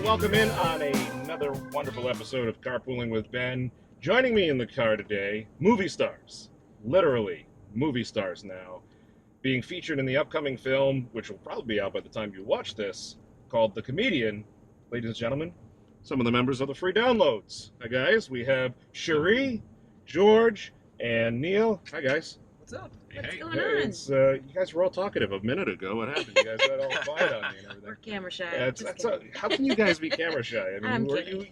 welcome in on another wonderful episode of Carpooling with Ben. Joining me in the car today, movie stars. Literally, movie stars now. Being featured in the upcoming film, which will probably be out by the time you watch this, called The Comedian. Ladies and gentlemen, some of the members of the free downloads. Hi guys, we have Sheree, George, and Neil. Hi guys. What's up? What's Hey, going on? It's, you guys were all talkative a minute ago. What happened? You guys got all quiet on me and everything. We're camera shy. Yeah, how can you guys be camera shy? I mean, I'm kidding.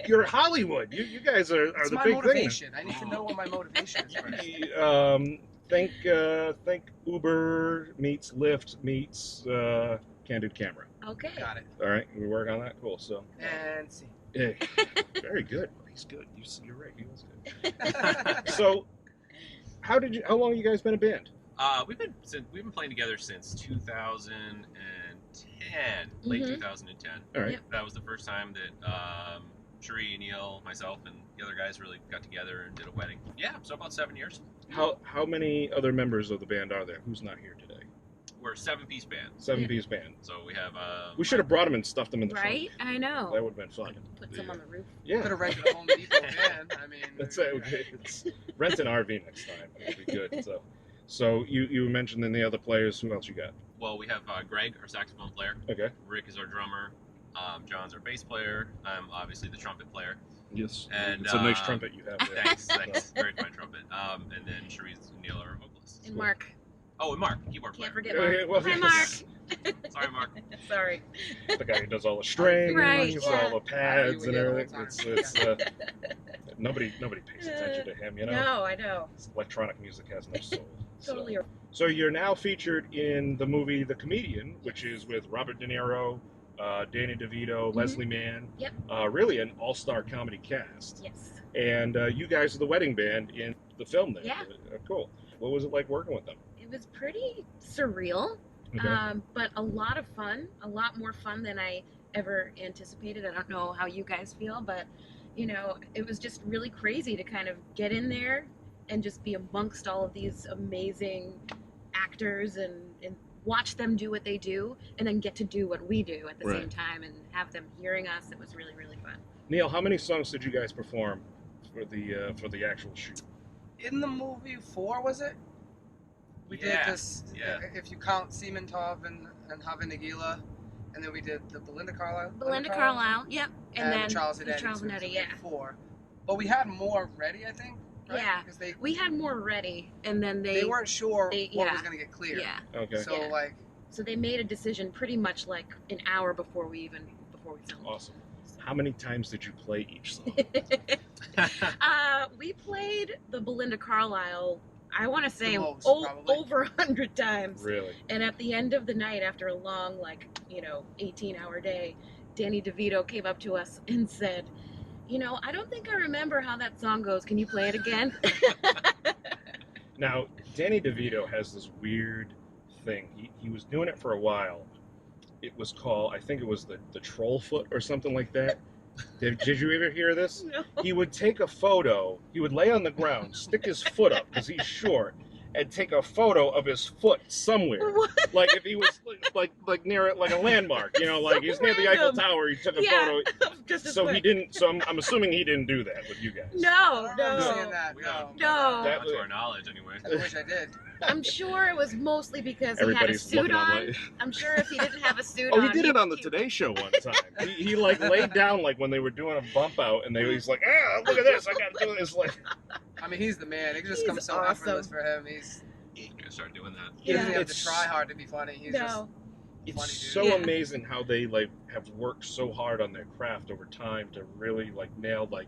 you're Hollywood. You guys are It's the my big motivation. I need to know what my motivation is first. thing. Think Uber meets Lyft meets Candid Camera. Okay. Got it. All right, we work on that. Cool. So, And see. hey, very good. He's good. You're right. He was good. So, how long have you guys been a band? We've been playing together since 2010, late 2010. All right. Yep. That was the first time that Sheree, Neil, myself, and the other guys really got together and did a wedding. Yeah, so about 7 years. How many other members of the band are there? Who's not here today? We're a 7-piece band. Seven-piece band. So we have We should have brought them and stuffed them in the Right? trunk. I know. That would have been fun. Put some on the roof. Yeah. Could have rented a Home Depot van. I mean, That's it. It's rent an RV next time. It'll be good. So you mentioned then the other players. Who else you got? Well, we have Greg, our saxophone player. Okay. Rick is our drummer. John's our bass player. I'm obviously the trumpet player. Yes. And, it's a nice trumpet you have there. Thanks. Very fine trumpet. And then Sheree's and Neil are vocalists. And Mark. Oh, and Mark, keyboard player. Can't forget Yeah, Mark. well, Hi, Mark. yes. Sorry, Mark. Sorry. The guy who does all the string, Right, and yeah. all the pads and Yeah, everything. all the It's nobody pays attention to him, you know. No, I know. Electronic music has no soul. Totally. So you're now featured in the movie The Comedian, which is with Robert De Niro, Danny DeVito, Leslie Mann. Yep. Really an all-star comedy cast. Yes. And you guys are the wedding band in the film there. Yeah. Cool. What was it like working with them? It was pretty surreal, Okay. but a lot of fun. A lot more fun than I ever anticipated. I don't know how you guys feel, but it was just really crazy to kind of get in there and just be amongst all of these amazing actors and watch them do what they do and then get to do what we do at the Right. same time and have them hearing us. It was really, really fun. Neil, how many songs did you guys perform for the actual shoot? in the movie 4, was it? We did this, if you count Sementov and Hava Nagila, and then we did the Belinda Carlisle. Belinda Carlisle, yep. And then Charles the Haddadi. Charles so Haddadi, we yeah. did 4. But we had more ready, I think. Right? Yeah. Because We had more ready, and then they weren't sure what yeah. was going to get cleared. Yeah. Okay. So, Yeah. So they made a decision pretty much like an hour before we filmed. Awesome. How many times did you play each song? We played the Belinda Carlisle, I want to say The most, probably. over 100 times. Really? And at the end of the night, after a long, 18-hour day, Danny DeVito came up to us and said, I don't think I remember how that song goes. Can you play it again? Now, Danny DeVito has this weird thing. He was doing it for a while. It was called, I think it was the troll foot or something like that. Did you ever hear this? No. He would take a photo, he would lay on the ground, stick his foot up because he's short, and take a photo of his foot somewhere. What? Like if he was like near it, like a landmark, like he's near the Eiffel random. Tower, he took a Yeah. photo. Just his So foot. he didn't. So I'm assuming he didn't do that with you guys. No, I don't no. understand that. We No. don't- No. That Not to our knowledge, anyway. I wish I did. I'm sure it was mostly because he had a Everybody's suit looking on. online. I'm sure if he didn't have a suit Oh, on. he did it on the Today Show one time. He laid down when they were doing a bump out, and he's like, look at this, I gotta do this. I mean, he's the man. It just He's comes so awesome. effortless for him. You gotta start doing that. He doesn't Yeah. have to try hard to be funny. He's just No. It's funny dude. so Yeah. amazing how they have worked so hard on their craft over time to really nail the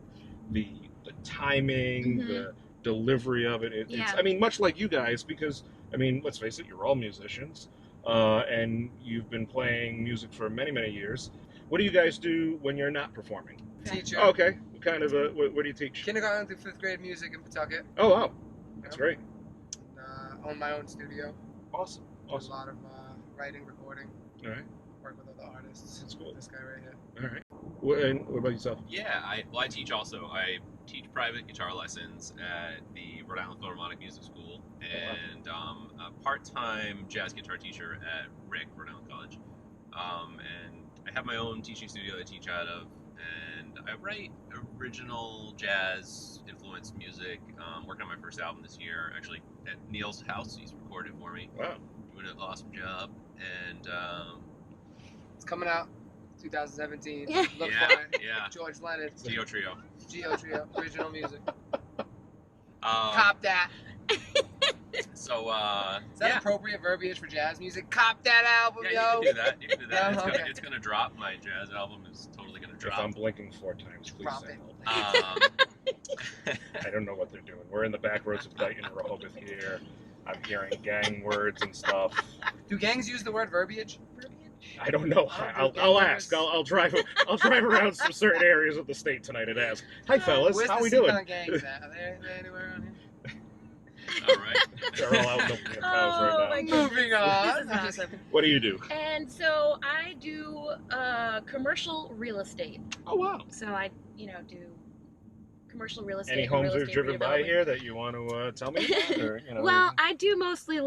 timing, Mhm. the delivery of it. It's Yeah. I mean, much like you guys, because I mean, let's face it, you're all musicians, and you've been playing music for many, many years. What do you guys do when you're not performing? teacher. Oh, okay, what kind of what do you teach? Kindergarten through 5th grade music in Pawtucket. Oh wow, that's great, Own my own studio. awesome, Do a awesome. lot of writing, recording. All right, Work with other artists. That's cool. This guy right here. all right. And what about yourself? Yeah, I teach also. I teach private guitar lessons at the Rhode Island Philharmonic Music School, and a part-time jazz guitar teacher at Rhode Island College. And I have have my own teaching studio I teach out of, and I write original jazz influenced music. Working on my first album this year, actually at Neil's house. He's recorded for me. Wow. Doing an awesome job, and It's coming out 2017. Yeah. Look yeah, for it. yeah, George Leonard, Geo Trio. Geo Trio, original music. Um, Cop that. So Is that yeah. appropriate verbiage for jazz music? Cop that album, Yeah, yo. you can do that. You can do that. Yeah, okay. It's gonna drop. My jazz album is totally gonna If drop. I'm blinking 4 times, please Drop say it. help. I don't know what they're doing. We're in the back roads of Dighton, Rehoboth here. I'm hearing gang words and stuff. Do gangs use the word verbiage? I don't know. I'll ask. I'll drive around some certain areas of the state tonight and ask. Hi, fellas. Where's How the we doing? Seaton gangs at? Are they anywhere around here? All right. They're all out milking the cows Oh, right my now. goodness. Moving on. This is awesome. What do you do? And so I do commercial real estate. Oh wow. So I, do commercial real estate. Any and homes real that are estate driven by redevelopment. here that you want to tell me about? Or, Well, I do mostly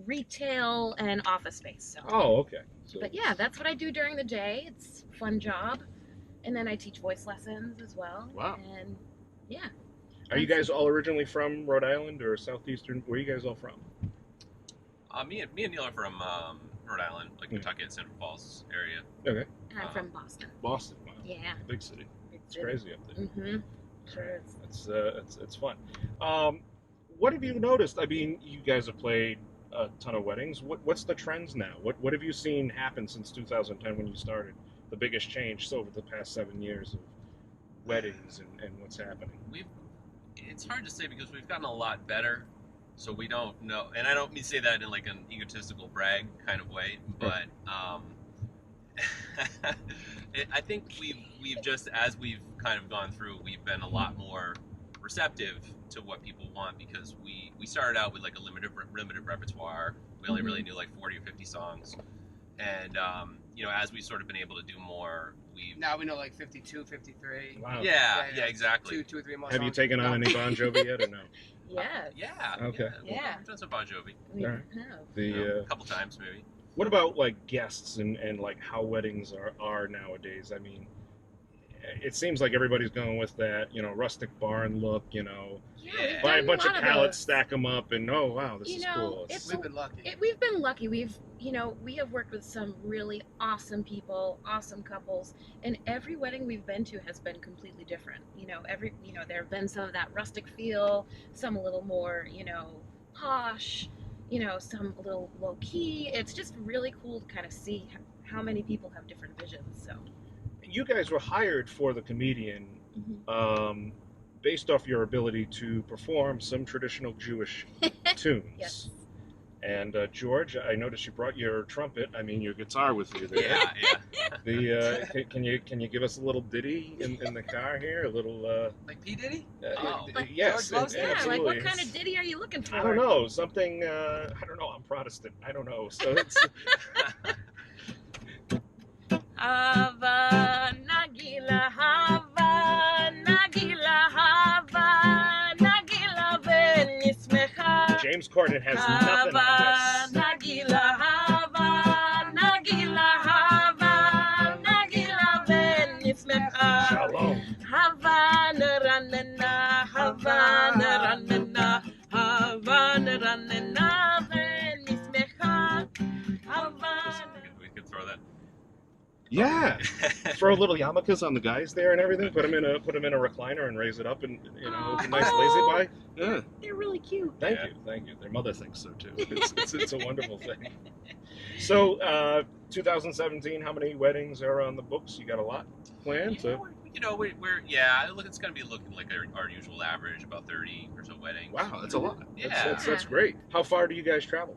retail and office space. So. Oh, okay. So, But yeah, that's what I do during the day. It's a fun job. And then I teach voice lessons as well. Wow. And yeah. Are you guys all originally from Rhode Island or Southeastern? Where are you guys all from? Me and Neil are from Rhode Island, like Kentucky, Central Falls area. Okay. And I'm from Boston. Boston. Wow. Yeah. Big city. Big It's city. crazy up there. Mm-hmm. Sure is. It's fun. What have you noticed? I mean, you guys have played a ton of weddings. What's the trends now? What have you seen happen since 2010 when you started? The biggest change over the past 7 years of weddings and what's happening. It's hard to say because we've gotten a lot better, so we don't know. And I don't mean to say that in like an egotistical brag kind of way, but I think we've just, as we've kind of gone through, we've been a lot more receptive to what people want, because we started out with like a limited repertoire. We only really knew like 40 or 50 songs, and as we've sort of been able to do more, Now we know like 52, 53. Wow. yeah, exactly. Two or three more Have you songs. taken on any Bon Jovi yet or no? Yes. Yeah. Okay. Yeah. We've done some Bon Jovi. We Alright. have. A couple times maybe. What about like guests and like how weddings are nowadays? I mean, it seems like everybody's going with that, rustic barn look, Yeah, Yeah. buy a done bunch of lot pallets, those. stack them up, and oh wow, this You is know, cool. it's- We've been lucky. We've been lucky. We have worked with some really awesome people, awesome couples, and every wedding we've been to has been completely different. There have been some of that rustic feel, some a little more, posh, some a little low key. It's just really cool to kind of see how many people have different visions. So. You guys were hired for the comedian based off your ability to perform some traditional Jewish tunes. Yes. And George, I noticed you brought your trumpet. I mean, your guitar with you there. Yeah. Can you give us a little ditty in the car here? A little. Like P. Diddy? Oh. Yes. George loves it. Yeah, absolutely. like what kind of ditty are you looking for? I don't know. Something. I don't know. I'm Protestant. I don't know. So it's. Hava Nagila, Hava Nagila, Hava Nagila Venismecha. James Corden has nothing on this. Nagila, Hava Nagila, Hava Nagila Venismecha. Shalom. Havana Ranana, Havana Ranana, Havana Ranana Venismecha. Havana. We could throw that. Yeah. Throw little yarmulkes on the guys there and everything. Put them in a recliner and raise it up, and it's a nice lazy boy. Yeah. They're really cute. Thank you. Their mother thinks so too. It's a wonderful thing. So, 2017, how many weddings are on the books? You got a lot planned? Look, it's going to be looking like our usual average, about 30 or so weddings. Wow, that's a lot. Yeah. That's great. How far do you guys travel?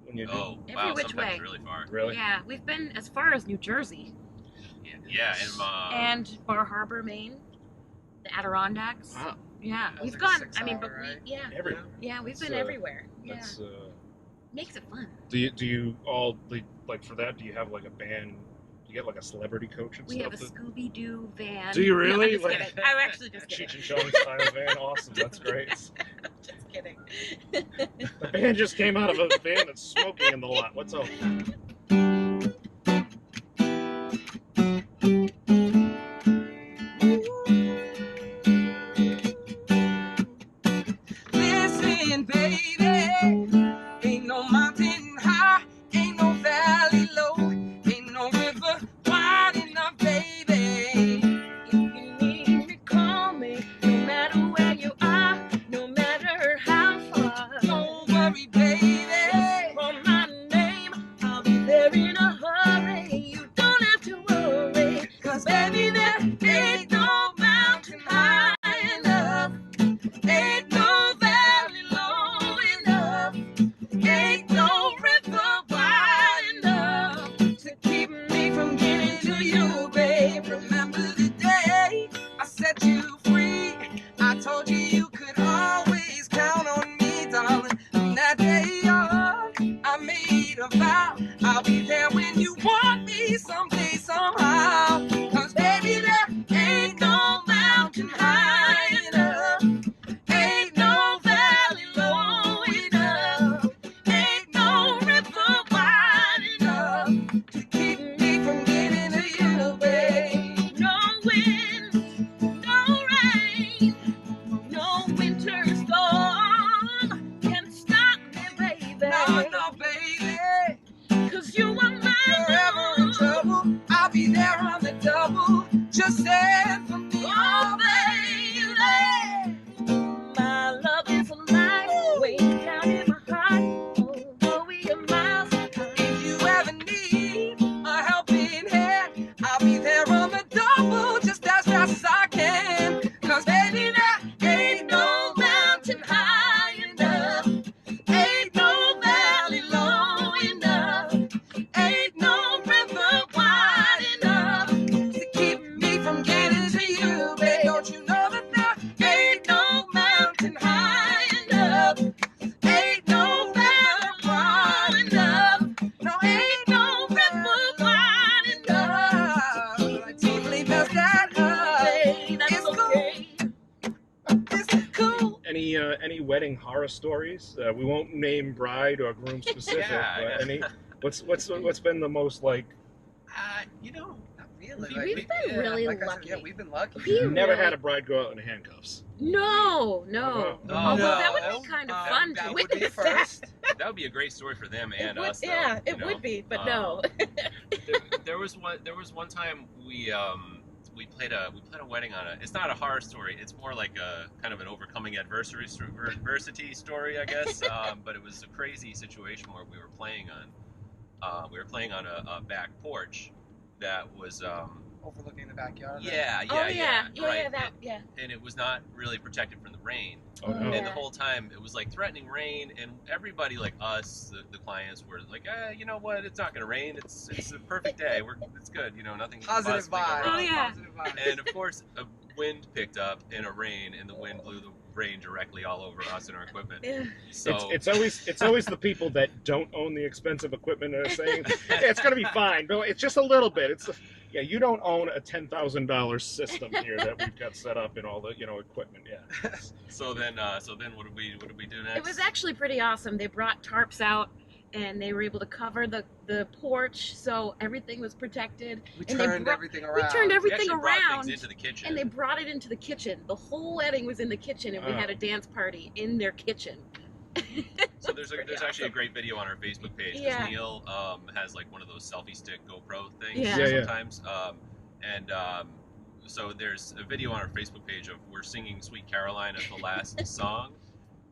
When you do? Oh, Every wow, which sometimes way. really far. Really? Yeah, we've been as far as New Jersey Yeah, and Bar Harbor, Maine, the Adirondacks. Wow. Yeah, That was we've like a gone. 6 I mean, hour but ride. Everywhere. we've That's, been everywhere. Yeah, That's, makes it fun. do you all like for that? Do you have like a band? Do you get like a celebrity coach and We stuff? have a Scooby Doo van. Do you No, really? I'm just kidding. I'm actually just Cheech kidding. and Chong style van. Awesome. That's great. Just kidding. The band just came out of a van that's smoking in the lot. What's up? for you, babe. Remember the day I set you free. I told you you could always count on me, darling. From that day on, I made a vow. I'll be there when you want me someday, somehow. 'Cause baby, there ain't no mountain high enough. Ain't no valley low enough. Ain't no river wide enough to keep me from getting to you, babe. No wind, no rain, no winter storm can stop me, baby. No, no, baby. 'Cause you are If you're ever in mine. trouble, I'll be there on the double. Just stand for me, Oh, baby. My love is alive, way down in my heart. Although we are miles apart. If you ever need a helping hand, I'll be there on the double, just as fast as I can. 'Cause baby, there ain't no mountain high enough. Ain't no valley low enough. Ain't no river wide enough to keep me from getting to you, babe. Don't you know that there ain't no mountain high enough? Ain't no river wide enough. No, ain't no river wide enough. I totally messed that up. Hey, that's It's cool. okay. It's cool. Any wedding horror stories? We won't name bride or groom specific, Yeah, but yeah. what's been the most like? You know, Not really. We've been really like I said, lucky. yeah, we've been lucky. We Never really- had a bride go out in handcuffs. No. Oh, Although no. that would be kind of fun That to would be witness first. that would be a great story for them and It would, us. Though, yeah, you it know? would be, but no. There was one time we played a wedding on it's not a horror story, it's more like a kind of an overcoming adversity story, I guess. But it was a crazy situation where we were playing on a back porch that was Overlooking the backyard. yeah Oh yeah, right. yeah. And it was not really protected from the rain. Oh, no. Yeah. And the whole time it was like threatening rain, and everybody like us, the clients, were like, you know what? It's not gonna rain. It's a perfect day. It's good. You know, nothing. Positive possibly go vibes. wrong. Oh, yeah. Positive vibes. And of course, a wind picked up and a rain, and the wind blew the rain directly all over us and our equipment. Yeah. So It's always the people that don't own the expensive equipment that are saying, yeah, it's gonna be fine, but it's just a little bit. Yeah, you don't own a $10,000 system here that we've got set up in all the equipment. Yeah. so then what did we do next? It was actually pretty awesome. They brought tarps out and they were able to cover the porch, so everything was protected. We And they turned brought- everything around. We turned We everything actually brought around, things into the kitchen. and they brought it into the kitchen. The whole wedding was in the kitchen, and we Oh. had a dance party in their kitchen. So there's actually a great video on our Facebook page. 'Cause Yeah. Neil has like one of those selfie stick GoPro things Yeah. Yeah, yeah. sometimes. So there's a video on our Facebook page of we're singing Sweet Caroline as the last song,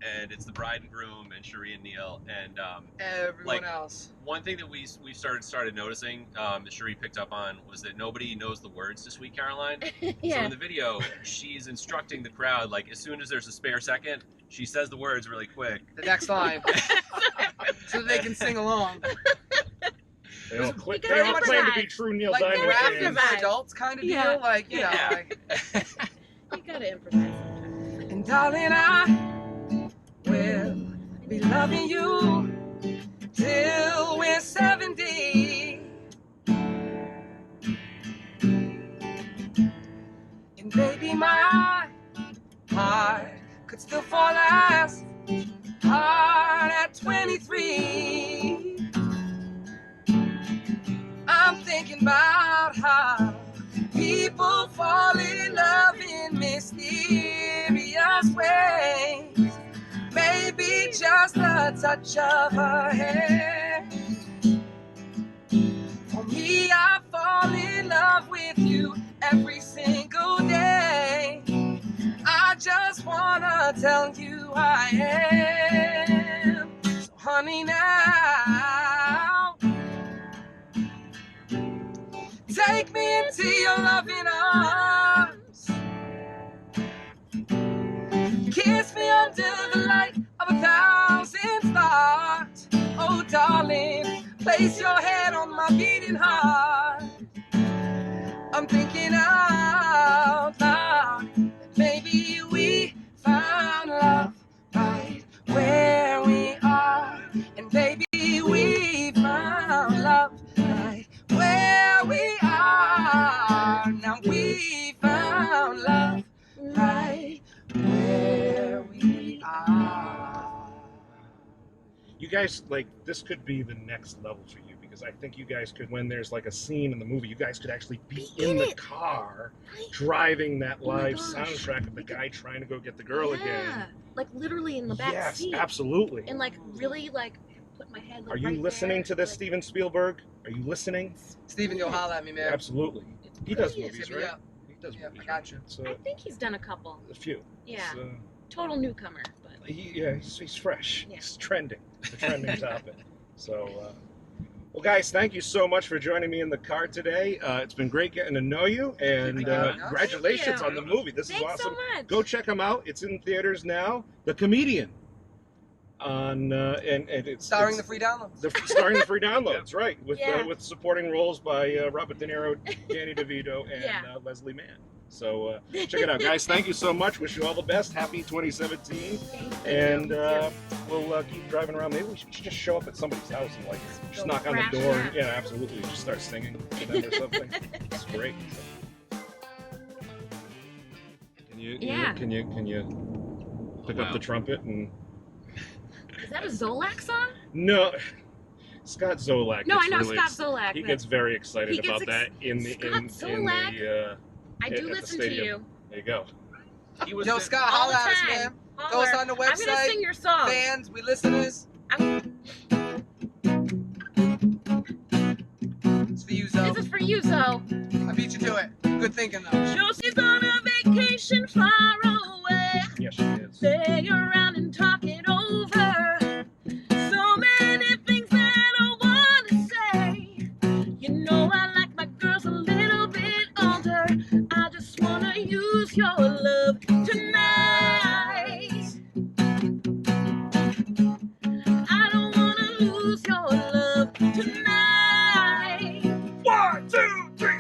and it's the bride and groom and Sheree and Neil. And Everyone like- else. one thing that we started noticing that Sheree picked up on was that nobody knows the words to Sweet Caroline. So Yeah. in the video, she's instructing the crowd, like, as soon as there's a spare second, she says the words really quick. The next line. So they can sing along. They all, You gotta they all claim to be improvise. true Neil Like Diamond rap improvise. fans. for adults kind of Yeah. deal. Like, you know, Yeah. like, You gotta improvise sometimes. and darling, I will be loving you till we're 70. And baby, my heart could still fall as hard at 23. I'm thinking about how people fall in love in mysterious ways. Maybe just a touch of her hand. For me, I fall in love with you every single day. I just wanna tell you I am. So honey, now take me into your loving arms. Kiss me under the light of 1,000 stars. Oh, darling, place your head on my beating heart. thinking out loud that maybe we found love right where we are. And baby, we found love right where we are. Now we found love right where we are. You guys, like, this could be the next level for you, because I think you guys could, when there's like a scene in the movie, you guys could actually be in the car driving that Oh my live gosh. soundtrack of the guy trying to go get the girl again. Like literally in the back Yes, seat. absolutely. And like really like put my head like Are you right listening there, to this, like, Steven Spielberg? Are you listening? Steven, you'll holler at me, man. Absolutely. it's He does brilliant. movies, Hit me right? up. He does Yeah, movies. I got you. So I think he's done a couple. a few. Yeah. It's, Total newcomer, but he's fresh. Yeah. He's trending. The trending topic. So, well, guys, thank you so much for joining me in the car today. It's been great getting to know you, and Thank you. congratulations Thank on the movie. This thanks is awesome. so much. Go check them out. It's in theaters now. The Comedian. On and it's Starring it's, the free downloads. starring the free downloads, right? With Yeah. with supporting roles by Robert De Niro, Danny DeVito, and Yeah. Leslie Mann. So check it out, guys. Thank you so much. Wish you all the best. Happy 2017. Thank you. And You we'll keep driving around. Maybe we should just show up at somebody's house and like just Go knock on the crash door. that. And, yeah, absolutely. Just start singing to them or something. It's great. Yeah. Can you pick up Wow. the trumpet and Is that a Zolak song? no? Scott Zolak. No, gets I know really Scott Zolak. He but gets very excited He gets about that in the Scott in Zolak. the. I at do the listen to stadium. you. There you go. He was Yo, the- Scott, All holler the at us, time. man. Holler. Throw us on the I'm gonna website. sing your song. Fans, we listeners. It's for you, Zo. This is for you, Zo. I beat you to it. Good thinking, though. Josie's on a vacation far away. Yes, she is. Stay around and talk it over. So many things that I wanna say. You know I like my girls a little bit older. I just wanna use your love tonight. I don't wanna lose your love tonight. 1, 2, 3.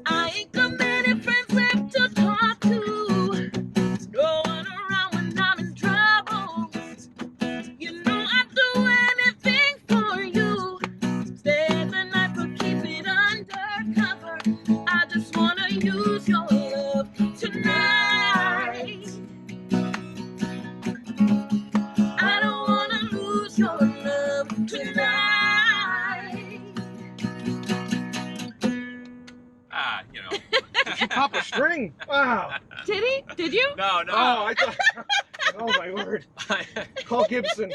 I ain't got many friends left to talk to. No one around when I'm in trouble. You know I'd do anything for you. Stay the night but keep it undercover. I just wanna use your love tonight. I don't wanna lose your love tonight. you know. Did you pop a string? Wow. Did he? Did you? No. Oh, I thought. Oh my word. Call Gibson.